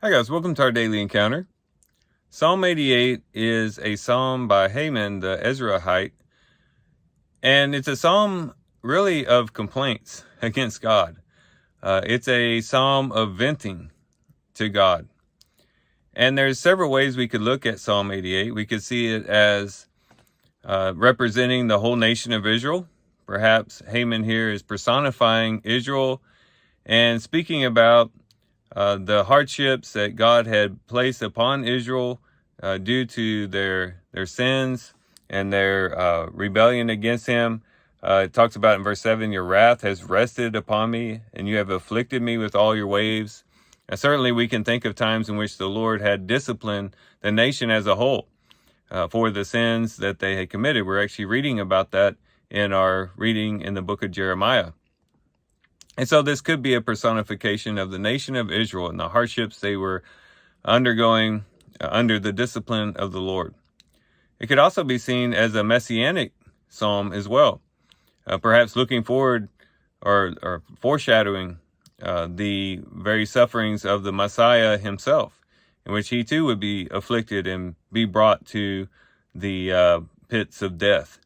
Hi guys, welcome to our daily encounter. Psalm 88 is a psalm by Haman the Ezrahite, and it's a psalm really of complaints against God. It's a psalm of venting to God. And there's several ways we could look at Psalm 88. We could see it as representing the whole nation of Israel. Perhaps Haman here is personifying Israel and speaking about the hardships that God had placed upon Israel due to their sins and their rebellion against him. It talks about in verse 7, your wrath has rested upon me, and you have afflicted me with all your waves. And certainly we can think of times in which the Lord had disciplined the nation as a whole for the sins that they had committed. We're actually reading about that in our reading in the book of Jeremiah. And so this could be a personification of the nation of Israel and the hardships they were undergoing under the discipline of the Lord. It could also be seen as a messianic psalm as well, perhaps looking forward or foreshadowing the very sufferings of the Messiah himself, in which he too would be afflicted and be brought to the pits of death.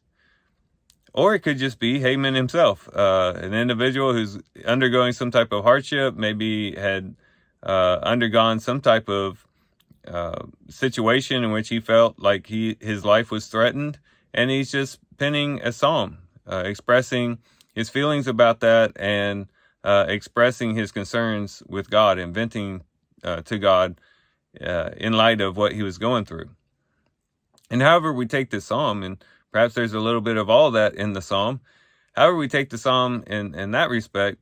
Or it could just be Haman himself, an individual who's undergoing some type of hardship, maybe had undergone some type of situation in which he felt like his life was threatened, and he's just penning a psalm, expressing his feelings about that and expressing his concerns with God and venting to God in light of what he was going through. And however we take this psalm, and perhaps there's a little bit of all that in the psalm, however we take the psalm in that respect,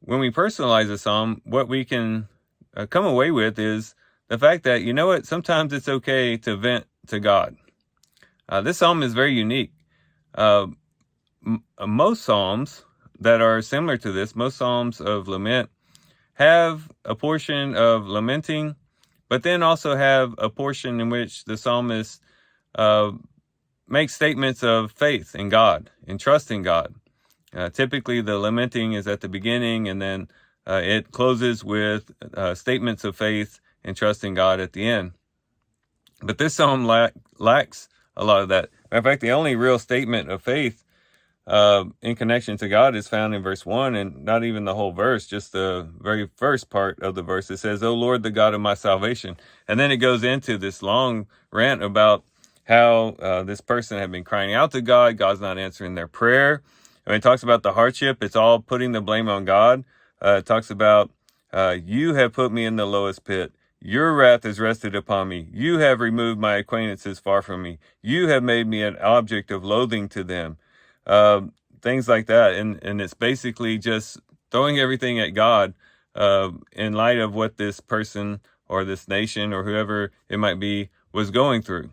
when we personalize the psalm, what we can come away with is the fact that, you know what, sometimes it's okay to vent to God. This psalm is very unique. Most psalms that are similar to this, most psalms of lament, have a portion of lamenting, but then also have a portion in which the psalmist makes statements of faith in God and trust in God. Typically, the lamenting is at the beginning, and then it closes with statements of faith and trust in God at the end. But this psalm lacks a lot of that. In fact, the only real statement of faith in connection to God is found in verse 1, and not even the whole verse, just the very first part of the verse. It says, "O Lord, the God of my salvation." And then it goes into this long rant about how this person had been crying out to God. God's not answering their prayer. When it talks about the hardship, it's all putting the blame on God. It talks about, you have put me in the lowest pit. Your wrath has rested upon me. You have removed my acquaintances far from me. You have made me an object of loathing to them. Things like that. And it's basically just throwing everything at God in light of what this person or this nation or whoever it might be was going through.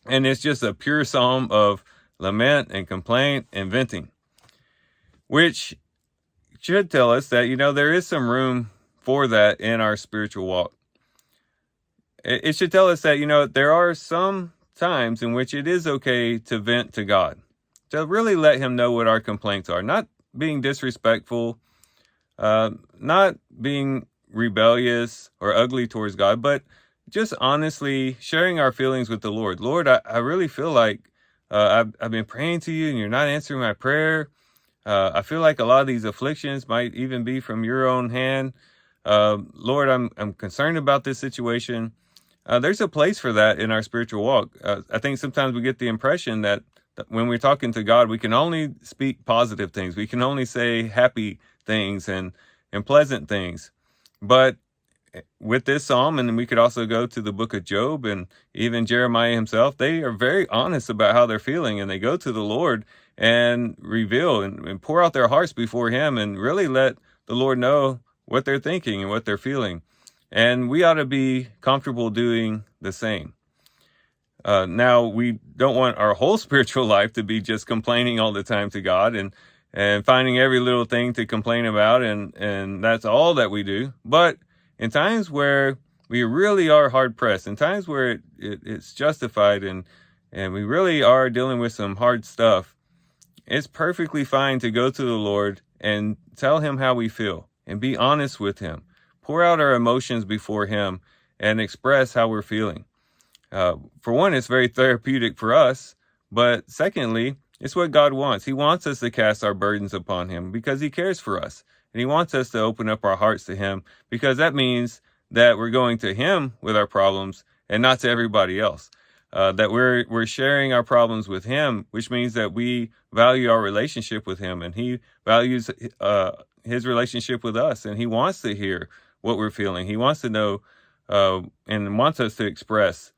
And it's just a pure psalm of lament and complaint and venting, which should tell us that, there is some room for that in our spiritual walk. It should tell us that, there are some times in which it is okay to vent to God, to really let him know what our complaints are, not being disrespectful, not being rebellious or ugly towards God, but just honestly sharing our feelings with the Lord. Lord, I really feel like I've been praying to you and you're not answering my prayer. I feel like a lot of these afflictions might even be from your own hand. Lord, I'm concerned about this situation. There's a place for that in our spiritual walk. I think sometimes we get the impression that when we're talking to God, we can only speak positive things. We can only say happy things and pleasant things. But with this psalm, and we could also go to the book of Job and even Jeremiah himself, they are very honest about how they're feeling, and they go to the Lord and reveal and pour out their hearts before him and really let the Lord know what they're thinking and what they're feeling. And we ought to be comfortable doing the same. Now, we don't want our whole spiritual life to be just complaining all the time to God and finding every little thing to complain about, and that's all that we do. But in times where we really are hard pressed, in times where it's justified and we really are dealing with some hard stuff, it's perfectly fine to go to the Lord and tell him how we feel and be honest with him. pour out our emotions before him and express how we're feeling. For one, it's very therapeutic for us, but secondly, it's what God wants. He wants us to cast our burdens upon him because he cares for us. And he wants us to open up our hearts to him, because that means that we're going to him with our problems and not to everybody else. That we're sharing our problems with him, which means that we value our relationship with him, and he values his relationship with us, and he wants to hear what we're feeling. He wants to know and wants us to express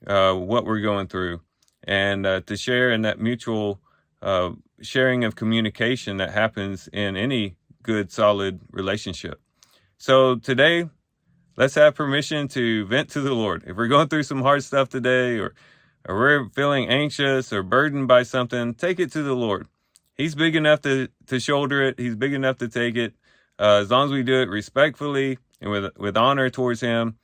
what we're going through, and to share in that mutual sharing of communication that happens in any good, solid relationship. So today, let's have permission to vent to the Lord. If we're going through some hard stuff today, or we're feeling anxious or burdened by something, take it to the Lord. He's big enough to shoulder it. He's big enough to take it. As long as we do it respectfully and with honor towards him,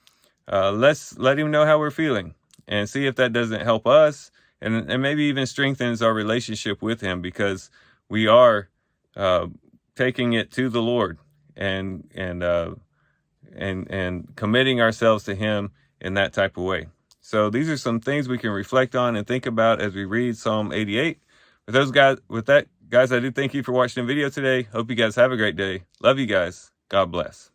let's let him know how we're feeling and see if that doesn't help us, and maybe even strengthens our relationship with him, because we are taking it to the Lord and committing ourselves to him in that type of way. So these are some things we can reflect on and think about as we read Psalm 88. With that, guys, I do thank you for watching the video today. Hope you guys have a great day. Love you guys. God bless.